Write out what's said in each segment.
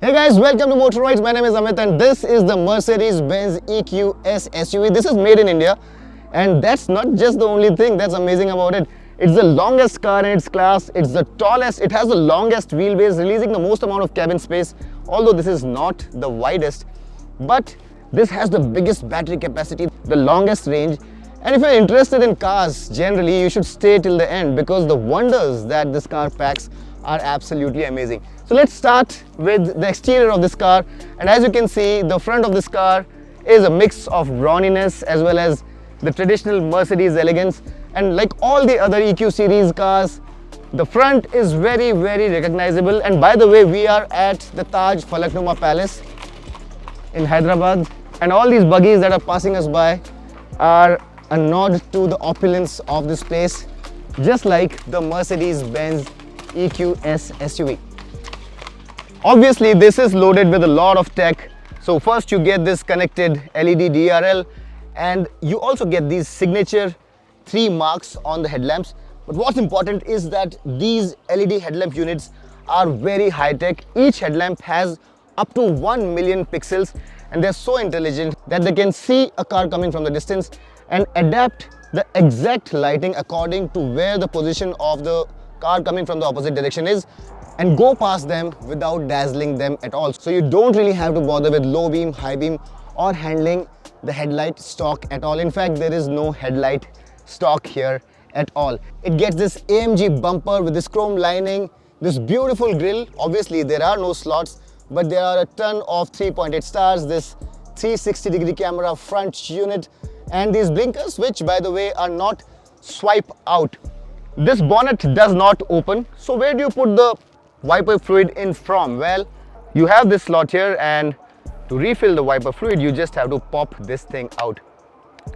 Hey guys, welcome to Motoroids. My name is Amit and this is the Mercedes-Benz EQS SUV. This is made in India and that's not just the only thing that's amazing about it. It's the longest car in its class, it's the tallest, it has the longest wheelbase, releasing the most amount of cabin space, although this is not the widest. But this has the biggest battery capacity, the longest range. And if you're interested in cars, generally you should stay till the end because the wonders that this car packs are absolutely amazing. So let's start with the exterior of this car, and as you can see, the front of this car is a mix of raunchiness as well as the traditional Mercedes elegance. And like all the other EQ series cars, the front is very recognizable. And by the way, we are at the Taj Falaknuma Palace in Hyderabad, and all these buggies that are passing us by are a nod to the opulence of this place, just like the Mercedes-Benz EQS SUV. Obviously, this is loaded with a lot of tech. So first you get this connected LED DRL, and you also get these signature 3 marks on the headlamps. But what's important is that these LED headlamp units are very high tech. Each headlamp has up to 1 million pixels, and they're so intelligent that they can see a car coming from the distance and adapt the exact lighting according to where the position of the car coming from the opposite direction is, and go past them without dazzling them at all. So you don't really have to bother with low beam, high beam, or handling the headlight stock at all. In fact, there is no headlight stock here at all. It gets this AMG bumper with this chrome lining, this beautiful grille. Obviously there are no slots, but there are a ton of 3.8 stars, this 360-degree camera front unit, and these blinkers, which by the way are not swipe out. This bonnet does not open, so where do you put the wiper fluid in from? Well, you have this slot here, and to refill the wiper fluid you just have to pop this thing out.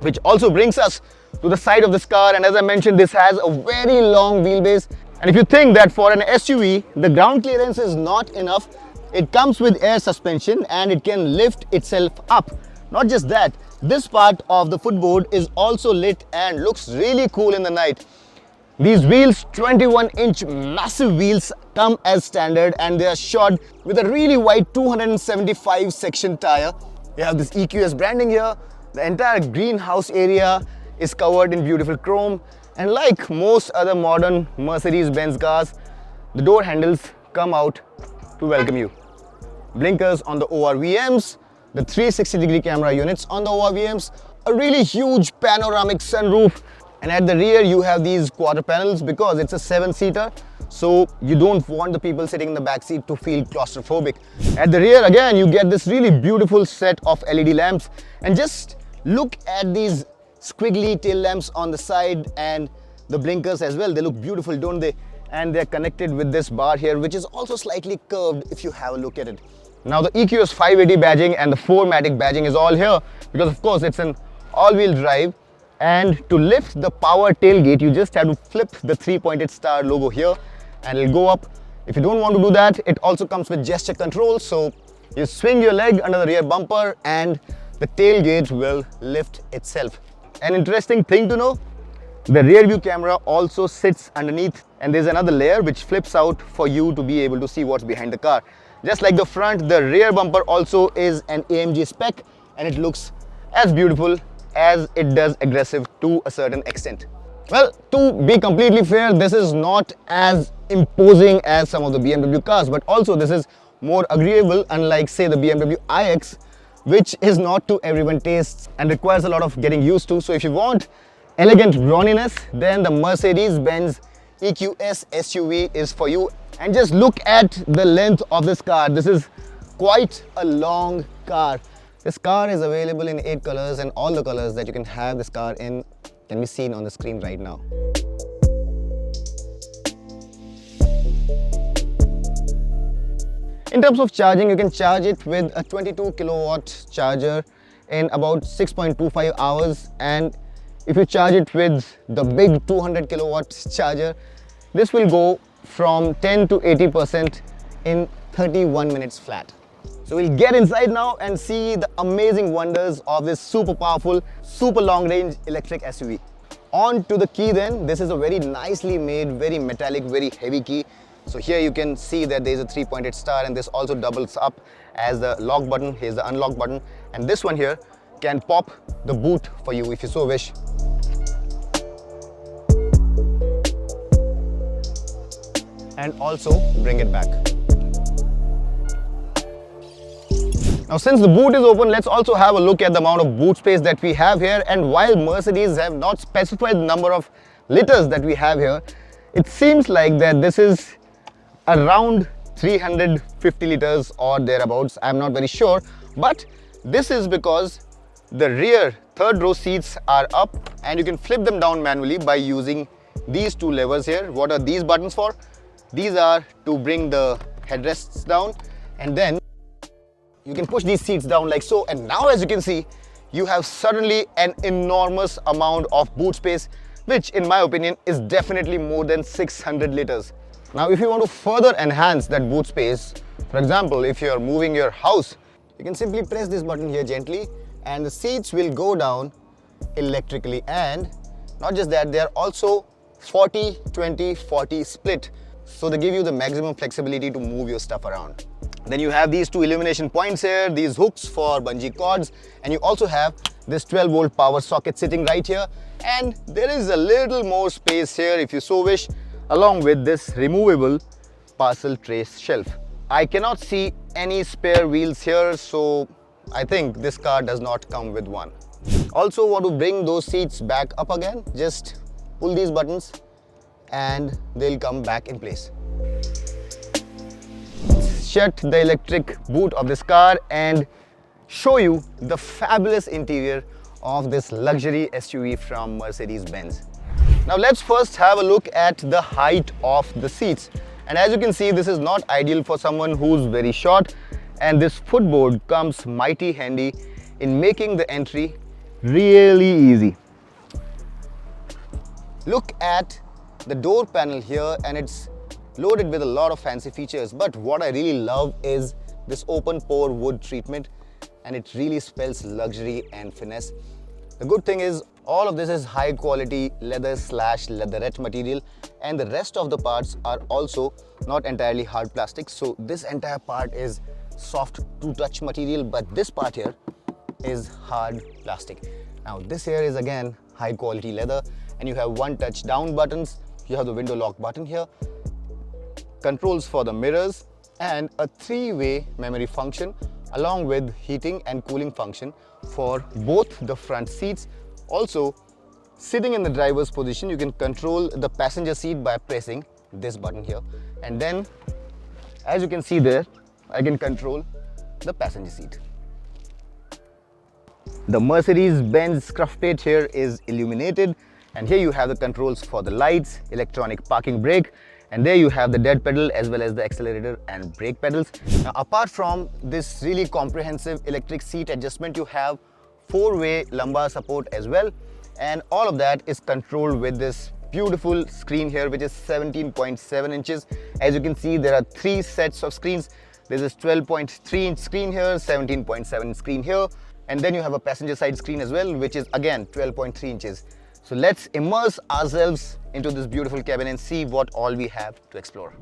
Which also brings us to the side of this car, and as I mentioned, this has a very long wheelbase. And if you think that for an SUV the ground clearance is not enough, it comes with air suspension and it can lift itself up. Not just that, this part of the footboard is also lit and looks really cool in the night. These wheels, 21-inch massive wheels, come as standard, and they are shod with a really wide 275 section tire. You have this EQS branding here. The entire greenhouse area is covered in beautiful chrome, and like most other modern Mercedes-Benz cars, the door handles come out to welcome you. Blinkers on the ORVMs, the 360-degree camera units on the ORVMs, a really huge panoramic sunroof. And at the rear you have these quarter panels because it's a 7-seater, so you don't want the people sitting in the back seat to feel claustrophobic. At the rear again you get this really beautiful set of LED lamps, and just look at these squiggly tail lamps on the side and the blinkers as well. They look beautiful, don't they? And they're connected with this bar here, which is also slightly curved if you have a look at it. Now the EQS 580 badging and the 4MATIC badging is all here because of course it's an all-wheel drive. And to lift the power tailgate, you just have to flip the 3.8 star logo here and it'll go up. If you don't want to do that, it also comes with gesture control. So you swing your leg under the rear bumper and the tailgate will lift itself. An interesting thing to know, the rear view camera also sits underneath, and there's another layer which flips out for you to be able to see what's behind the car. Just like the front, the rear bumper also is an AMG spec, and it looks as beautiful as it does aggressive to a certain extent. Well, to be completely fair, this is not as imposing as some of the BMW cars, but also this is more agreeable, unlike say the BMW iX, which is not to everyone's tastes and requires a lot of getting used to. So if you want elegant raunchiness, then the Mercedes-Benz EQS SUV is for you. And just look at the length of this car. This is quite a long car. This car is available in 8 colors, and all the colors that you can have this car in can be seen on the screen right now. In terms of charging, you can charge it with a 22 kilowatt charger in about 6.25 hours, and if you charge it with the big 200 kilowatt charger, this will go from 10 to 80% in 31 minutes flat. So we'll get inside now and see the amazing wonders of this super powerful, super long range electric SUV. On to the key then. This is a very nicely made, very metallic, very heavy key. So here you can see that there is a 3-pointed star, and this also doubles up as the lock button. Here's the unlock button, and this one here can pop the boot for you if you so wish. And also bring it back. Now since the boot is open, let's also have a look at the amount of boot space that we have here. And while Mercedes have not specified the number of liters that we have here, it seems like that this is around 350 liters or thereabouts. I'm not very sure, but this is because the rear third row seats are up and you can flip them down manually by using these two levers here. What are these buttons for? These are to bring the headrests down, and then you can push these seats down like so, and now as you can see, you have suddenly an enormous amount of boot space, which in my opinion is definitely more than 600 liters. Now if you want to further enhance that boot space, for example, if you are moving your house, you can simply press this button here gently and the seats will go down electrically. And not just that, they are also 40-20-40 split, so they give you the maximum flexibility to move your stuff around. Then you have these two illumination points here, these hooks for bungee cords, and you also have this 12-volt power socket sitting right here, and there is a little more space here if you so wish, along with this removable parcel tray shelf. I cannot see any spare wheels here, so I think this car does not come with one. Also want to bring those seats back up again, just pull these buttons and they'll come back in place. Shut the electric boot of this car and show you the fabulous interior of this luxury SUV from Mercedes-Benz. Now let's first have a look at the height of the seats. And as you can see, this is not ideal for someone who's very short, and this footboard comes mighty handy in making the entry really easy. Look at the door panel here, and it's loaded with a lot of fancy features, but what I really love is this open pore wood treatment, and it really spells luxury and finesse. The good thing is all of this is high quality leather/leatherette material, and the rest of the parts are also not entirely hard plastic. So this entire part is soft to touch material, but this part here is hard plastic. Now this here is again high quality leather, and you have one touch down buttons. You have the window lock button here, controls for the mirrors, and a 3-way memory function along with heating and cooling function for both the front seats. Also, sitting in the driver's position, you can control the passenger seat by pressing this button here, and then as you can see there, I can control the passenger seat. The Mercedes-Benz scruff plate here is illuminated, and here you have the controls for the lights, electronic parking brake, and there you have the dead pedal as well as the accelerator and brake pedals. Now apart from this really comprehensive electric seat adjustment, you have 4-way lumbar support as well, and all of that is controlled with this beautiful screen here, which is 17.7 inches. As you can see, there are 3 sets of screens. There's this 12.3 inch screen here, 17.7 screen here, and then you have a passenger side screen as well, which is again 12.3 inches. So let's immerse ourselves into this beautiful cabin and see what all we have to explore.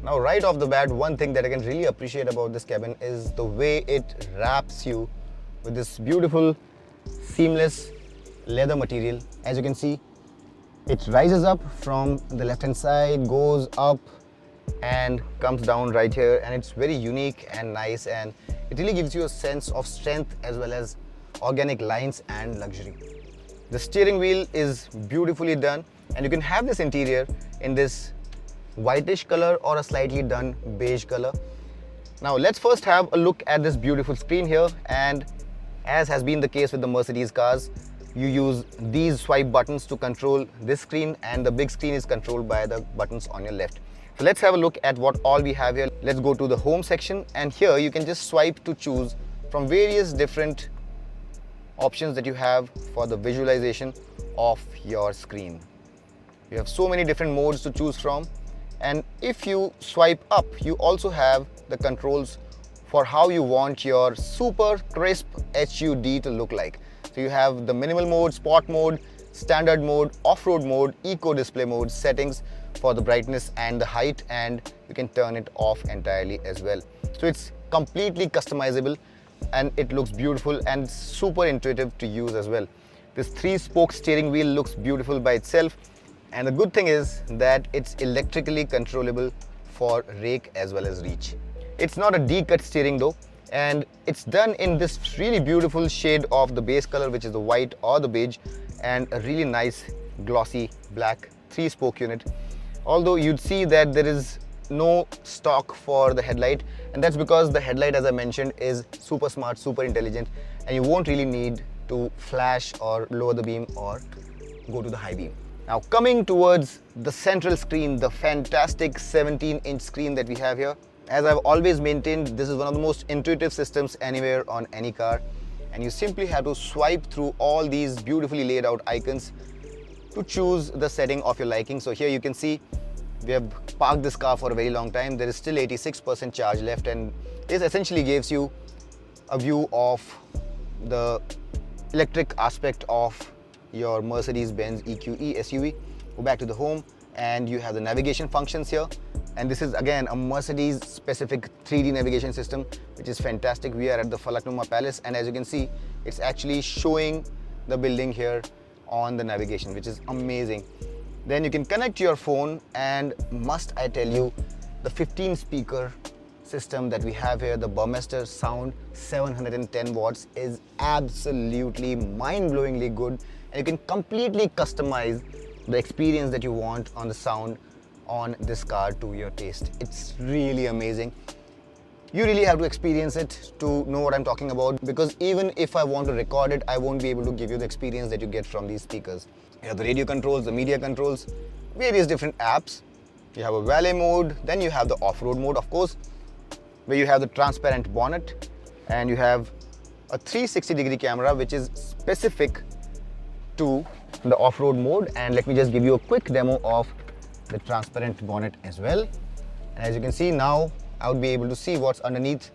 Now right off the bat, one thing that I can really appreciate about this cabin is the way it wraps you with this beautiful seamless leather material. As you can see, it rises up from the left hand side, goes up and comes down right here, and it's very unique and nice, and it really gives you a sense of strength as well as organic lines and luxury. The steering wheel is beautifully done, and you can have this interior in this whitish color or a slightly done beige color. Now let's first have a look at this beautiful screen here, and as has been the case with the Mercedes cars, you use these swipe buttons to control this screen, and the big screen is controlled by the buttons on your left. So let's have a look at what all we have here. Let's go to the home section, and here you can just swipe to choose from various different options that you have for the visualization of your screen. You have so many different modes to choose from, and if you swipe up, you also have the controls for how you want your super crisp HUD to look like. So you have the minimal mode, sport mode, standard mode, off-road mode, eco display mode, settings, for the brightness and the height, and you can turn it off entirely as well. So it's completely customizable and it looks beautiful and super intuitive to use as well. This 3-spoke steering wheel looks beautiful by itself, and the good thing is that it's electrically controllable for rake as well as reach. It's not a D-cut steering though, and it's done in this really beautiful shade of the base color, which is the white or the beige, and a really nice glossy black 3-spoke unit. Although you'd see that there is no stock for the headlight, and that's because the headlight, as I mentioned, is super smart, super intelligent, and you won't really need to flash or lower the beam or go to the high beam. Now coming towards the central screen, the fantastic 17-inch screen that we have here. As I've always maintained, this is one of the most intuitive systems anywhere on any car, and you simply have to swipe through all these beautifully laid out icons to choose the setting of your liking. So here you can see we have parked this car for a very long time. There is still 86% charge left, and this essentially gives you a view of the electric aspect of your Mercedes-Benz EQE SUV. Go back to the home and you have the navigation functions here, and this is again a Mercedes specific 3D navigation system, which is fantastic. We are at the Falaknuma Palace, and as you can see, it's actually showing the building here on the navigation, which is amazing. Then you can connect your phone, and must I tell you, the 15 speaker system that we have here, the Burmester Sound 710 watts, is absolutely mind-blowingly good, and you can completely customize the experience that you want on the sound on this car to your taste. It's really amazing. You really have to experience it to know what I'm talking about, because even if I want to record it, I won't be able to give you the experience that you get from these speakers. You have the radio controls, the media controls, various different apps. You have a valet mode, then you have the off-road mode, of course, where you have the transparent bonnet, and you have a 360-degree camera, which is specific to the off-road mode. And let me just give you a quick demo of the transparent bonnet as well. And as you can see now, I would be able to see what's underneath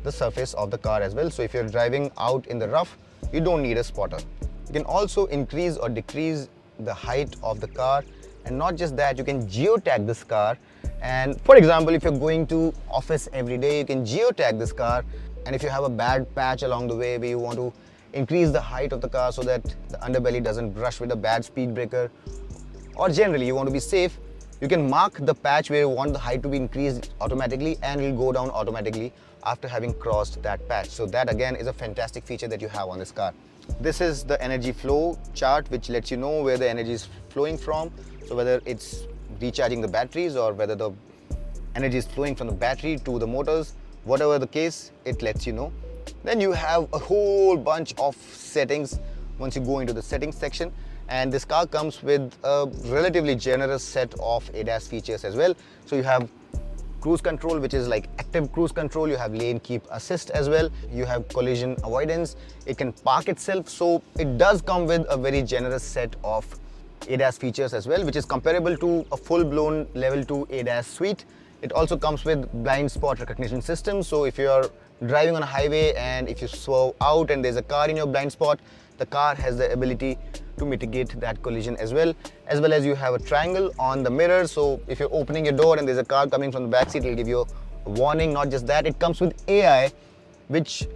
the surface of the car as well. So if you're driving out in the rough, you don't need a spotter. You can also increase or decrease the height of the car, and not just that, you can geotag this car. And for example, if you're going to office every day, you can geotag this car, and if you have a bad patch along the way where you want to increase the height of the car so that the underbelly doesn't brush with a bad speed breaker, or generally you want to be safe, you can mark the patch where you want the height to be increased automatically, and it will go down automatically after having crossed that patch. So that again is a fantastic feature that you have on this car. This is the energy flow chart, which lets you know where the energy is flowing from. So whether it's recharging the batteries or whether the energy is flowing from the battery to the motors, whatever the case, it lets you know. Then you have a whole bunch of settings once you go into the settings section, and this car comes with a relatively generous set of ADAS features as well. So you have cruise control, which is like active cruise control. You have lane keep assist as well. You have collision avoidance. It can park itself. So it does come with a very generous set of ADAS features as well, which is comparable to a full-blown level 2 ADAS suite. It also comes with blind spot recognition system. So if you're driving on a highway and if you swerve out and there's a car in your blind spot, the car has the ability to mitigate that collision as well as you have a triangle on the mirror. So if you're opening your door and there's a car coming from the back seat, it'll give you a warning. Not just that, it comes with AI, which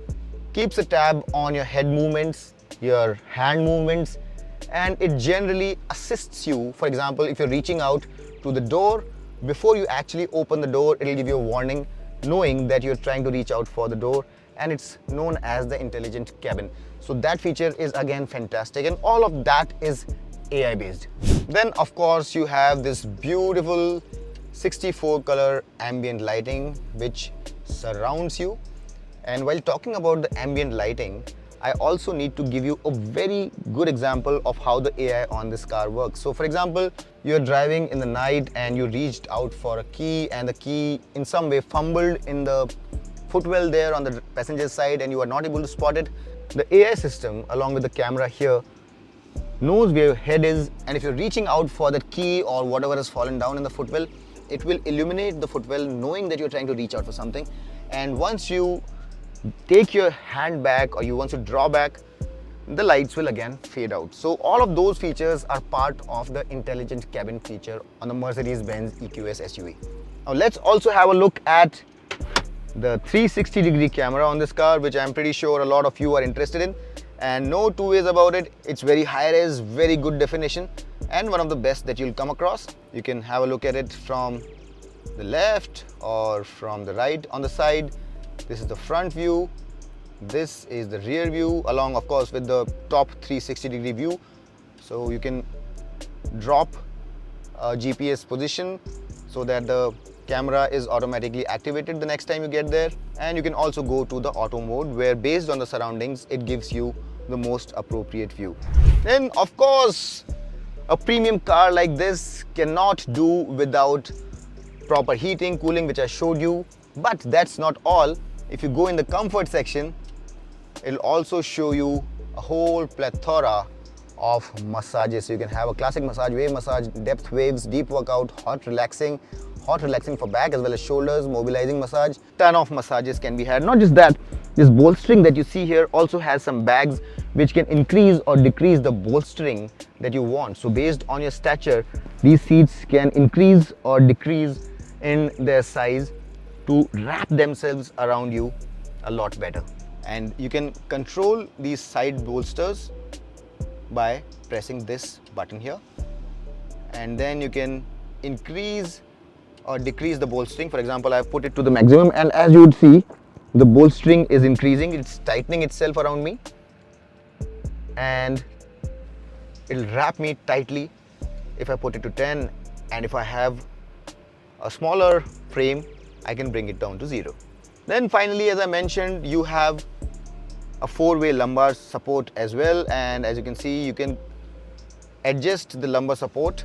keeps a tab on your head movements, your hand movements, and it generally assists you. For example, if you're reaching out to the door, before you actually open the door, it'll give you a warning knowing that you're trying to reach out for the door, and it's known as the intelligent cabin. So that feature is again fantastic, and all of that is AI based. Then of course you have this beautiful 64 color ambient lighting which surrounds you. And while talking about the ambient lighting, I also need to give you a very good example of how the AI on this car works. So for example, you're driving in the night and you reached out for a key, and the key in some way fumbled in the footwell there on the passenger side and you are not able to spot it. The AI system along with the camera here knows where your head is, and if you're reaching out for that key or whatever has fallen down in the footwell, it will illuminate the footwell knowing that you're trying to reach out for something. And once you take your hand back or once you draw back, the lights will again fade out. So all of those features are part of the intelligent cabin feature on the Mercedes-Benz EQS SUV. Now let's also have a look at the 360-degree camera on this car, which I'm pretty sure a lot of you are interested in. And no two ways about it, it's very high-res, very good definition, and one of the best that you'll come across. You can have a look at it from the left or from the right on the side. This is the front view. This is the rear view, along of course with the top 360-degree view. So you can drop a GPS position so that the camera is automatically activated the next time you get there. And you can also go to the auto mode, where based on the surroundings it gives you the most appropriate view. Then of course a premium car like this cannot do without proper heating, cooling, which I showed you. But that's not all. If you go in the comfort section, it'll also show you a whole plethora of massages. So you can have a classic massage, wave massage, depth waves, deep workout, hot relaxing for back as well as shoulders, mobilizing massage. Ton of massages can be had. Not just that, this bolstering that you see here also has some bags which can increase or decrease the bolstering that you want. So based on your stature, these seats can increase or decrease in their size to wrap themselves around you a lot better. And you can control these side bolsters by pressing this button here, and then you can increase or decrease the bolstering. For example, I've put it to the maximum, and as you would see, the bolstering is increasing. It's tightening itself around me, and it'll wrap me tightly if I put it to 10. And if I have a smaller frame, I can bring it down to 0. Then finally, as I mentioned, you have a 4-way lumbar support as well, and as you can see, you can adjust the lumbar support,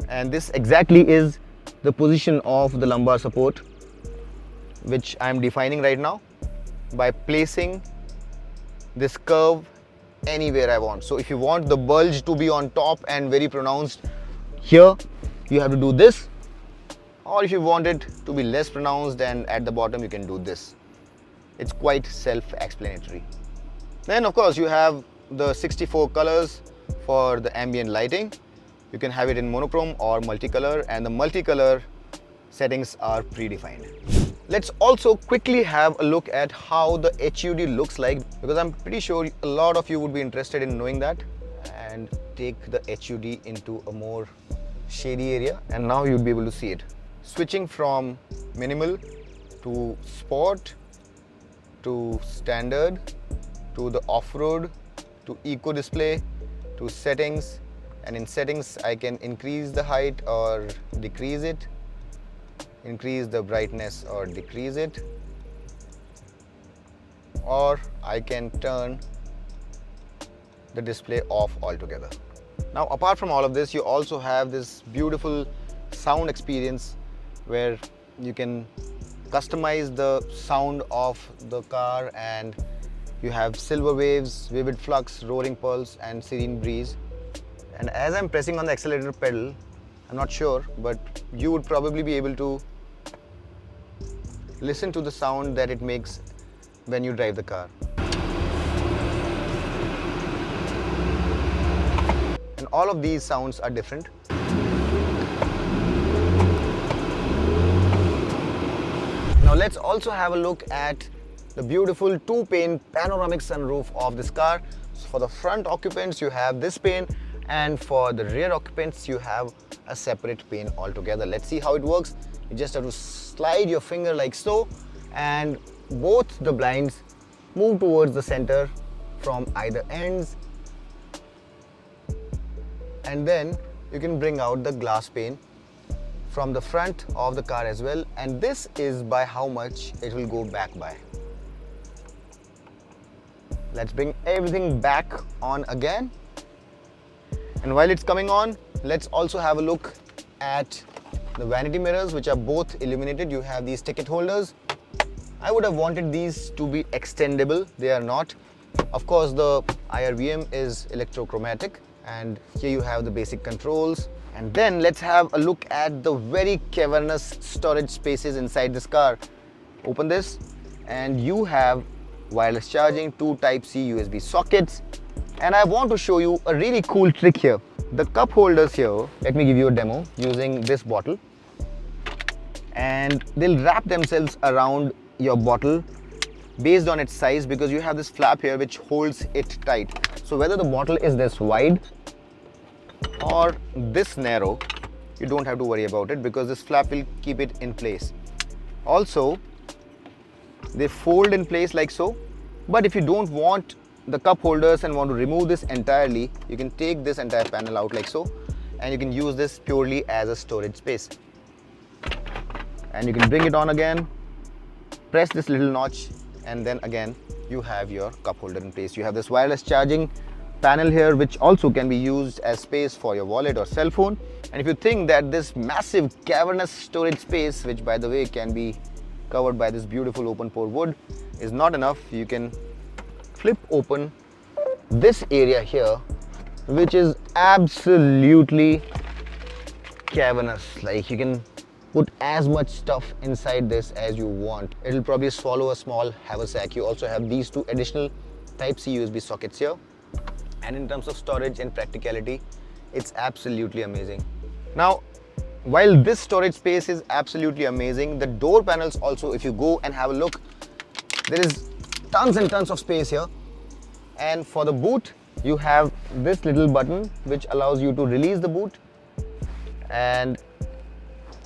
and this exactly is the position of the lumbar support, which I'm defining right now by placing this curve anywhere I want. So if you want the bulge to be on top and very pronounced here, you have to do this, or if you want it to be less pronounced and at the bottom, you can do this. It's quite self-explanatory. Then of course you have the 64 colors for the ambient lighting. You can have it in monochrome or multicolor, and the multicolor settings are predefined. Let's also quickly have a look at how the HUD looks like, because I'm pretty sure a lot of you would be interested in knowing that. And take the HUD into a more shady area, and now you'll be able to see it. Switching from minimal to sport to standard to the off-road to eco display to settings, and in settings I can increase the height or decrease it, increase the brightness or decrease it, or I can turn the display off altogether. Now apart from all of this, you also have this beautiful sound experience where you can customize the sound of the car, and you have silver waves, vivid flux, roaring pulse and serene breeze. And as I'm pressing on the accelerator pedal, I'm not sure, but you would probably be able to listen to the sound that it makes when you drive the car. And all of these sounds are different. Now let's also have a look at the beautiful 2-pane panoramic sunroof of this car. So for the front occupants, you have this pane, and for the rear occupants, you have a separate pane altogether. Let's see how it works. You just have to slide your finger like so, and both the blinds move towards the center from either ends, and then you can bring out the glass pane from the front of the car as well, and this is by how much it will go back by. Let's bring everything back on again, and while it's coming on, let's also have a look at the vanity mirrors, which are both illuminated. You have these ticket holders. I would have wanted these to be extendable. They are not. Of course, the IRVM is electrochromatic, and here you have the basic controls. And then let's have a look at the very cavernous storage spaces inside this car. Open this, and you have wireless charging, 2 Type-C USB sockets, and I want to show you a really cool trick here. The cup holders here, let me give you a demo using this bottle, and they'll wrap themselves around your bottle based on its size, because you have this flap here which holds it tight. So whether the bottle is this wide or this narrow, you don't have to worry about it, because this flap will keep it in place. Also, they fold in place like so, but if you don't want the cup holders and want to remove this entirely, you can take this entire panel out like so, and you can use this purely as a storage space. And you can bring it on again, press this little notch, and then again you have your cup holder in place. You have this wireless charging panel here, which also can be used as space for your wallet or cell phone. And if you think that this massive cavernous storage space, which by the way can be covered by this beautiful open pore wood, is not enough, you can flip open this area here, which is absolutely cavernous. Like, you can put as much stuff inside this as you want. It'll probably swallow a small haversack. You also have these 2 additional Type-C USB sockets here. And in terms of storage and practicality, it's absolutely amazing. Now, while this storage space is absolutely amazing, the door panels also, if you go and have a look, there is tons and tons of space here. And for the boot, you have this little button which allows you to release the boot, and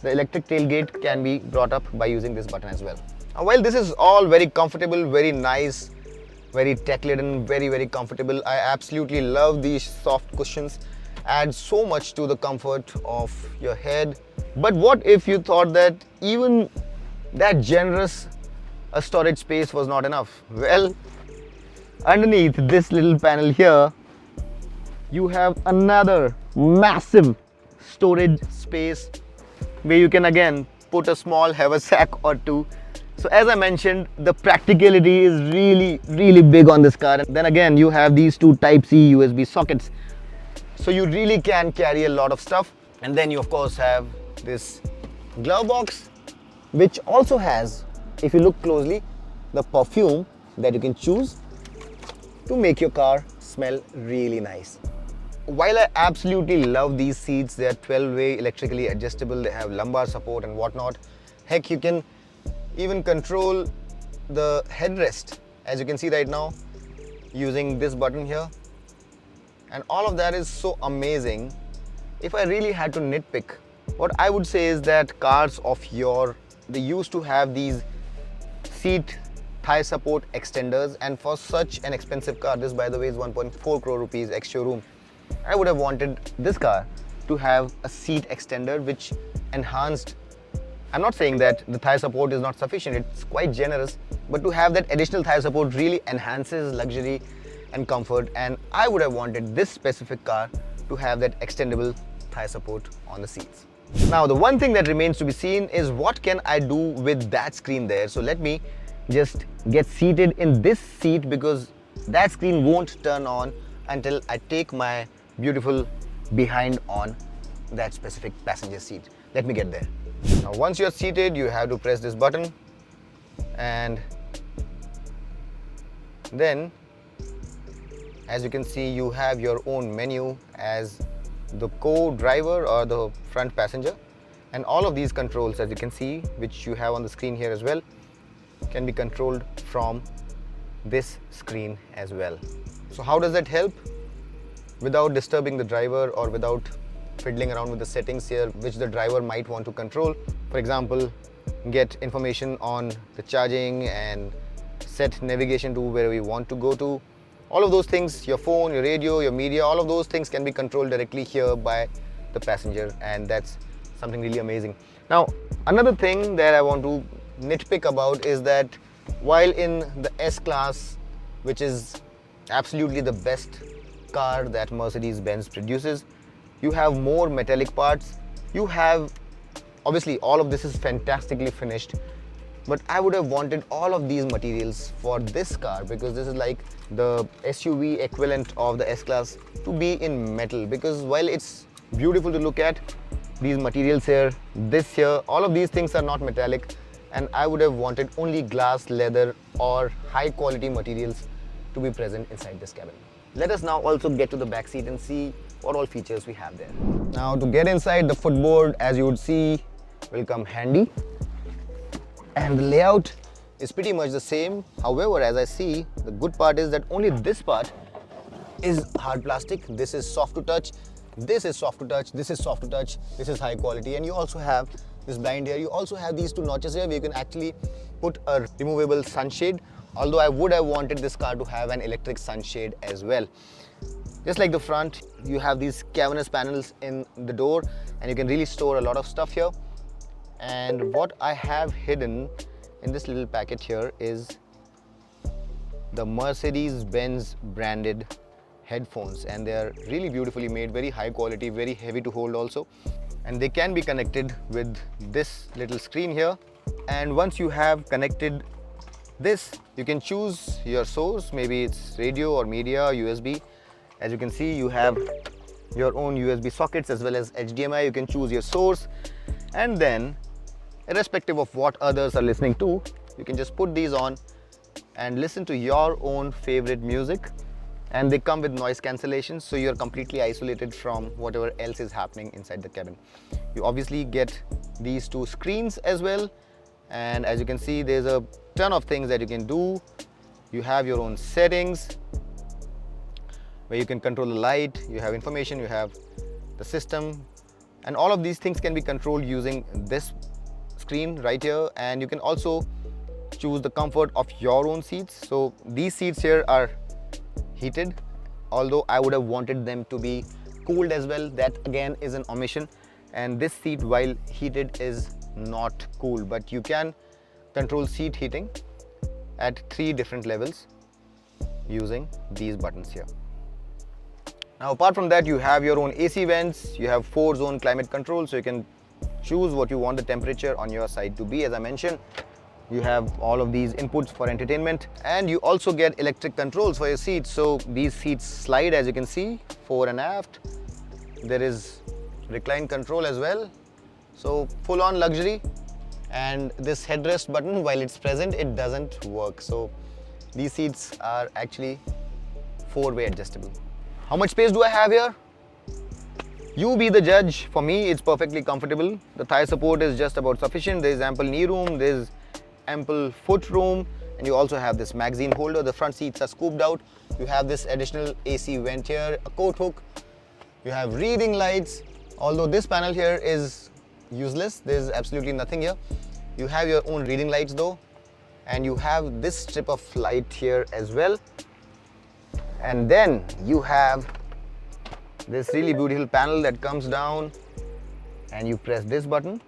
the electric tailgate can be brought up by using this button as well. Now, while this is all very comfortable, very nice, very tech-laden, very comfortable, I absolutely love these soft cushions. Add so much to the comfort of your head. But what if you thought that even that generous a storage space was not enough? Well, underneath this little panel here, you have another massive storage space where you can again put a small haversack or 2. So as I mentioned, the practicality is really big on this car. And then again, you have these 2 Type-C USB sockets, so you really can carry a lot of stuff. And then you of course have this glove box, which also has, if you look closely, the perfume that you can choose to make your car smell really nice. While I absolutely love these seats, they are 12-way electrically adjustable, they have lumbar support and whatnot. Heck, you can even control the headrest, as you can see right now, using this button here. And all of that is so amazing. If I really had to nitpick, what I would say is that cars of they used to have these seat thigh support extenders, and for such an expensive car, this by the way is 1.4 crore rupees ex-showroom, I would have wanted this car to have a seat extender which enhanced. I'm not saying that the thigh support is not sufficient, it's quite generous, but to have that additional thigh support really enhances luxury and comfort, and I would have wanted this specific car to have that extendable thigh support on the seats. Now, the one thing that remains to be seen is what can I do with that screen there. So let me just get seated in this seat, because that screen won't turn on until I take my beautiful behind on that specific passenger seat. Let me get there. Now, once you're seated, you have to press this button, and then as you can see, you have your own menu as the co-driver or the front passenger, and all of these controls, as you can see, which you have on the screen here as well, can be controlled from this screen as well. So how does that help? Without disturbing the driver or without fiddling around with the settings here, which the driver might want to control. For example, get information on the charging and set navigation to wherever you want to go to. All of those things, your phone, your radio, your media, all of those things can be controlled directly here by the passenger, and that's something really amazing. Now, another thing that I want to nitpick about is that while in the S-Class, which is absolutely the best car that Mercedes-Benz produces, you have more metallic parts. You have, obviously all of this is fantastically finished, but I would have wanted all of these materials for this car, because this is like the SUV equivalent of the S-Class, to be in metal, because while it's beautiful to look at, these materials here, this here, all of these things are not metallic, and I would have wanted only glass, leather or high quality materials to be present inside this cabin. Let us now also get to the back seat and see what all features we have there. Now to get inside, the footboard, as you would see, will come handy, and the layout is pretty much the same. However, as I see, the good part is that only this part is hard plastic. This is soft to touch, this is soft to touch, this is soft to touch, this is high quality, and you also have this blind here. You also have these two notches here where you can actually put a removable sunshade, although I would have wanted this car to have an electric sunshade as well. Just like the front, you have these cavernous panels in the door, and you can really store a lot of stuff here. And what I have hidden in this little packet here is the Mercedes-Benz branded headphones, and they are really beautifully made, very high quality, very heavy to hold also, and they can be connected with this little screen here. And once you have connected this, you can choose your source, maybe it's radio or media, USB. As you can see, you have your own USB sockets as well as HDMI. You can choose your source, and then irrespective of what others are listening to, you can just put these on and listen to your own favorite music. And they come with noise cancellation, so you're completely isolated from whatever else is happening inside the cabin. You obviously get these two screens as well, and as you can see, there's a ton of things that you can do. You have your own settings where you can control the light, you have information, you have the system, and all of these things can be controlled using this screen right here. And you can also choose the comfort of your own seats. So these seats here are heated, although I would have wanted them to be cooled as well. That again is an omission, and this seat, while heated, is not cool, but you can control seat heating at 3 different levels using these buttons here. Now apart from that, you have your own AC vents, you have 4-zone climate control, so you can choose what you want the temperature on your side to be. As I mentioned, you have all of these inputs for entertainment, and you also get electric controls for your seats. So these seats slide, as you can see, fore and aft. There is recline control as well, so full-on luxury. And this headrest button, while it's present, it doesn't work. So these seats are actually 4-way adjustable. How much space do I have here? You be the judge. For me, it's perfectly comfortable. The thigh support is just about sufficient. There is ample knee room, there is ample foot room, and you also have this magazine holder. The front seats are scooped out. You have this additional AC vent here, a coat hook. You have reading lights, although this panel here is useless. There's absolutely nothing here. You have your own reading lights though, and you have this strip of light here as well. And then you have this really beautiful panel that comes down, and you press this button,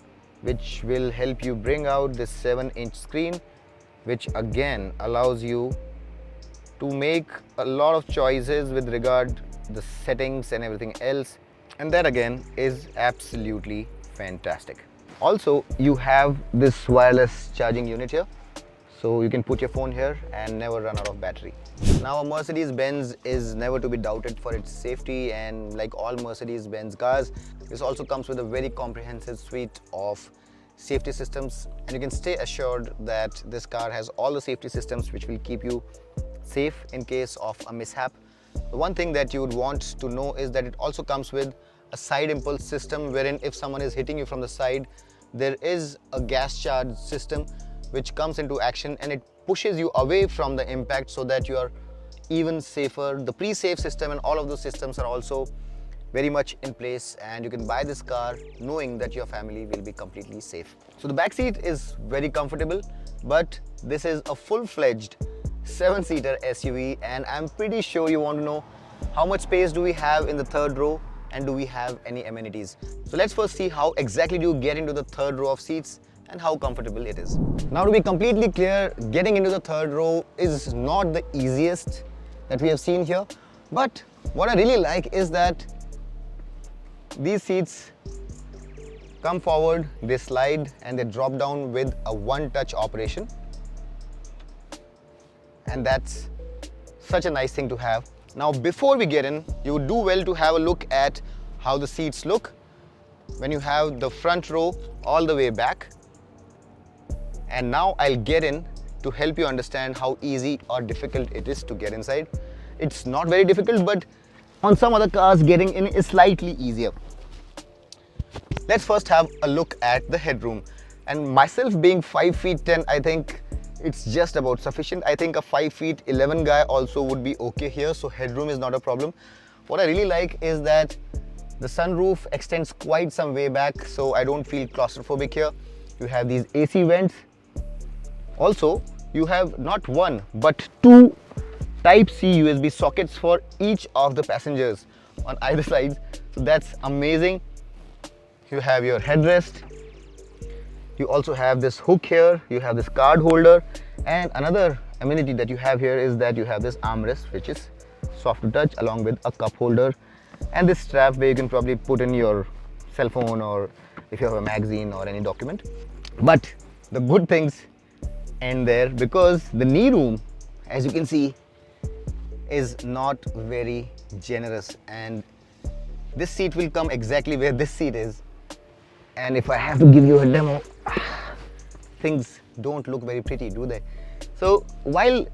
which will help you bring out this 7-inch screen, which again allows you to make a lot of choices with regard to the settings and everything else, and that again is absolutely fantastic. Also, you have this wireless charging unit here, so you can put your phone here and never run out of battery. Now, a Mercedes-Benz is never to be doubted for its safety, and like all Mercedes-Benz cars, this also comes with a very comprehensive suite of safety systems, and you can stay assured that this car has all the safety systems which will keep you safe in case of a mishap. The one thing that you would want to know is that it also comes with a side impulse system, wherein if someone is hitting you from the side, there is a gas charge system which comes into action, and it pushes you away from the impact so that you are even safer. The pre-safe system and all of those systems are also very much in place, and you can buy this car knowing that your family will be completely safe. So the back seat is very comfortable, but this is a full-fledged 7-seater SUV, and I'm pretty sure you want to know how much space do we have in the third row, and do we have any amenities. So let's first see how exactly do you get into the third row of seats and how comfortable it is. Now, to be completely clear, getting into the third row is not the easiest that we have seen here, but what I really like is that these seats come forward, they slide, and they drop down with a one-touch operation, and that's such a nice thing to have. Now, before we get in, you would do well to have a look at how the seats look when you have the front row all the way back. And now I'll get in to help you understand how easy or difficult it is to get inside. It's not very difficult, but on some other cars getting in is slightly easier. Let's first have a look at the headroom. And myself being 5 feet 10, I think it's just about sufficient. I think a 5 feet 11 guy also would be okay here, so headroom is not a problem. What I really like is that the sunroof extends quite some way back, so I don't feel claustrophobic here. You have these AC vents. Also, you have not one but two Type-C USB sockets for each of the passengers on either side. So that's amazing. You have your headrest. You also have this hook here. You have this card holder. And another amenity that you have here is that you have this armrest, which is soft to touch, along with a cup holder. And this strap where you can probably put in your cell phone, or if you have a magazine or any document. But the good things end there, because the knee room, as you can see, is not very generous, and this seat will come exactly where this seat is. And if I have to give you a demo, things don't look very pretty, do they? So while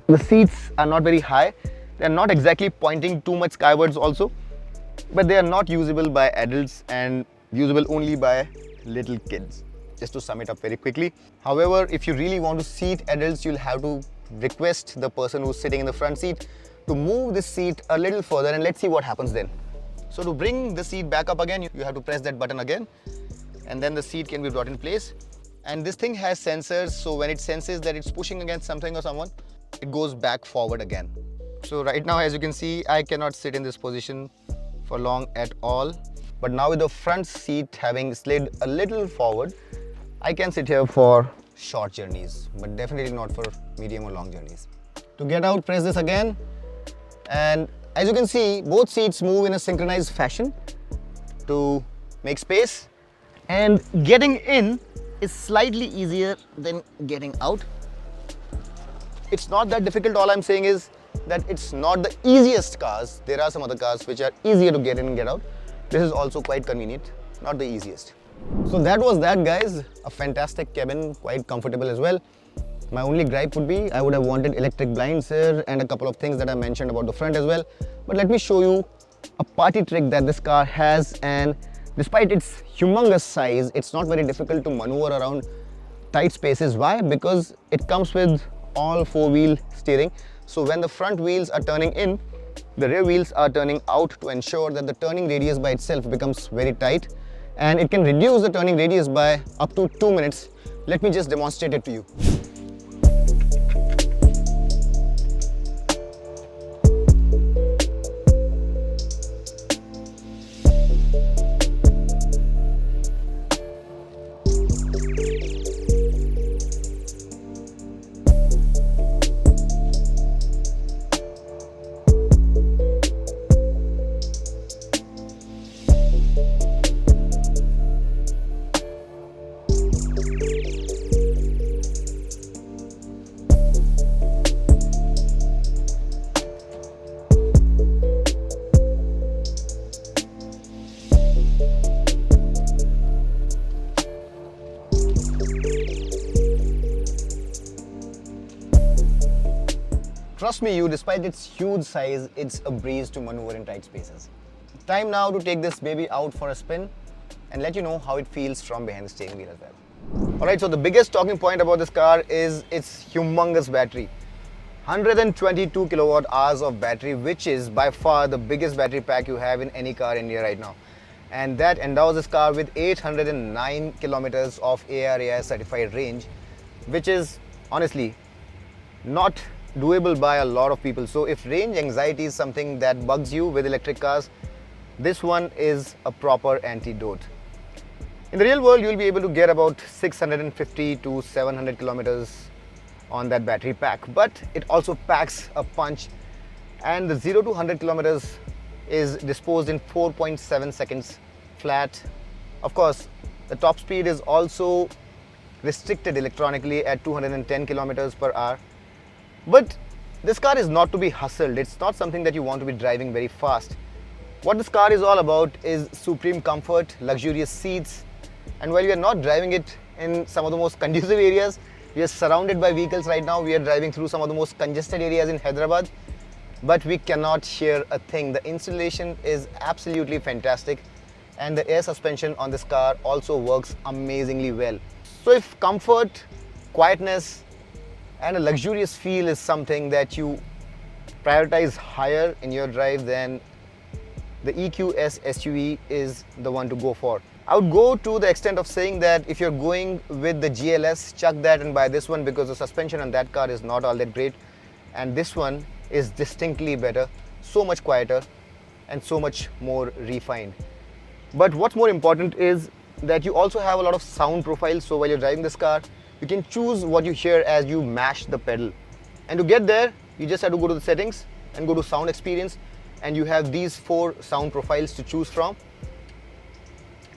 the seats are not very high, they are not exactly pointing too much skywards also, but they are not usable by adults and usable only by little kids, just to sum it up very quickly. However, if you really want to seat adults, you'll have to request the person who's sitting in the front seat to move this seat a little further, and let's see what happens then. So to bring the seat back up again, you have to press that button again, and then the seat can be brought in place. And this thing has sensors, so when it senses that it's pushing against something or someone, it goes back forward again. So right now, as you can see, I cannot sit in this position for long at all. But now with the front seat having slid a little forward, I can sit here for short journeys, but definitely not for medium or long journeys. To get out, press this again, and as you can see, both seats move in a synchronized fashion to make space, and getting in is slightly easier than getting out. It's not that difficult. All I'm saying is that it's not the easiest cars. There are some other cars which are easier to get in and get out. This is also quite convenient, not the easiest. So that was that, guys. A fantastic cabin, quite comfortable as well. My only gripe would be I would have wanted electric blinds here and a couple of things that I mentioned about the front as well. But let me show you a party trick that this car has, and despite its humongous size, it's not very difficult to maneuver around tight spaces. Why? Because it comes with all four-wheel steering. So when the front wheels are turning in, the rear wheels are turning out to ensure that the turning radius by itself becomes very tight, and it can reduce the turning radius by up to 2 minutes. Let me just demonstrate it to you. Trust me, despite its huge size, it's a breeze to maneuver in tight spaces. Time now to take this baby out for a spin and let you know how it feels from behind the steering wheel as well. Alright, so the biggest talking point about this car is its humongous battery. 122 kilowatt hours of battery, which is by far the biggest battery pack you have in any car in India right now. And that endows this car with 809 kilometers of ARAI certified range, which is honestly not doable by a lot of people. So if range anxiety is something that bugs you with electric cars, this one is a proper antidote. In the real world, you'll be able to get about 650 to 700 kilometers on that battery pack, but it also packs a punch, and the 0 to 100 kilometers is disposed in 4.7 seconds flat. Of course, the top speed is also restricted electronically at 210 kilometers per hour. But this car is not to be hustled. It's not something that you want to be driving very fast. What this car is all about is supreme comfort, luxurious seats, and while you're not driving it in some of the most conducive areas, We are surrounded by vehicles right now. We are driving through some of the most congested areas in Hyderabad, but we cannot hear a thing. The installation is absolutely fantastic, and the air suspension on this car also works amazingly well. So if comfort, quietness and a luxurious feel is something that you prioritize higher in your drive, then the EQS SUV is the one to go for. I would go to the extent of saying that if you're going with the GLS, chuck that and buy this one, because the suspension on that car is not all that great, and this one is distinctly better, so much quieter and so much more refined. But what's more important is that you also have a lot of sound profiles. So while you're driving this car, you can choose what you hear as you mash the pedal. And to get there, you just have to go to the settings and go to sound experience, and you have these 4 sound profiles to choose from.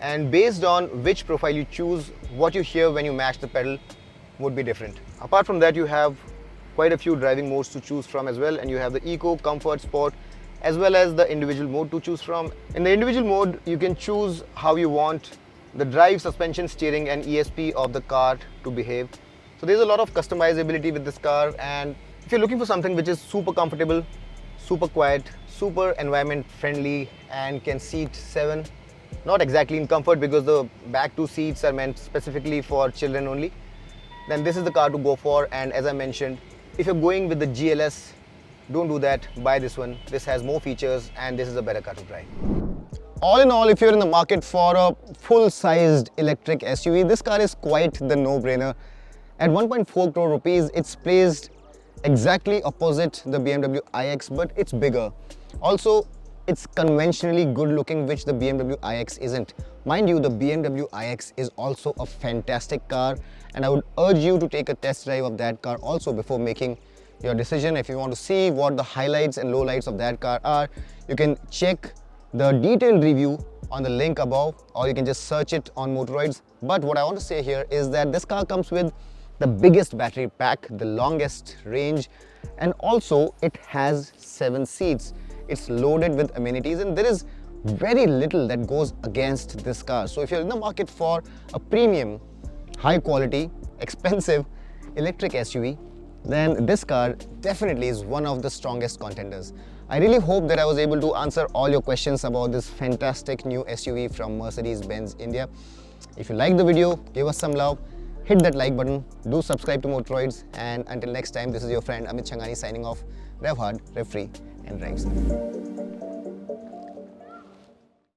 And based on which profile you choose, what you hear when you mash the pedal would be different. Apart from that, you have quite a few driving modes to choose from as well, and you have the Eco, Comfort, Sport, as well as the individual mode to choose from. In the individual mode, you can choose how you want the drive, suspension, steering and ESP of the car to behave. So there's a lot of customizability with this car, and if you're looking for something which is super comfortable, super quiet, super environment friendly and can seat 7, not exactly in comfort because the back 2 seats are meant specifically for children only, then this is the car to go for. And as I mentioned, if you're going with the GLS, don't do that, buy this one. This has more features and this is a better car to drive. All in all, if you're in the market for a full-sized electric SUV, this car is quite the no-brainer. At 1.4 crore rupees, it's placed exactly opposite the BMW iX, but it's bigger. Also, it's conventionally good looking, which the BMW iX isn't. Mind you, the BMW iX is also a fantastic car, and I would urge you to take a test drive of that car also before making your decision. If you want to see what the highlights and lowlights of that car are, you can check the detailed review on the link above, or you can just search it on Motoroids. But what I want to say here is that this car comes with the biggest battery pack, the longest range, and also it has 7 seats. It's loaded with amenities, and there is very little that goes against this car. So if you're in the market for a premium, high quality, expensive electric SUV, then this car definitely is one of the strongest contenders. I really hope that I was able to answer all your questions about this fantastic new SUV from Mercedes-Benz India. If you like the video, give us some love, hit that like button, do subscribe to Motoroids, and until next time, this is your friend Amit Changani signing off. Rev hard, rev free, and drive safe.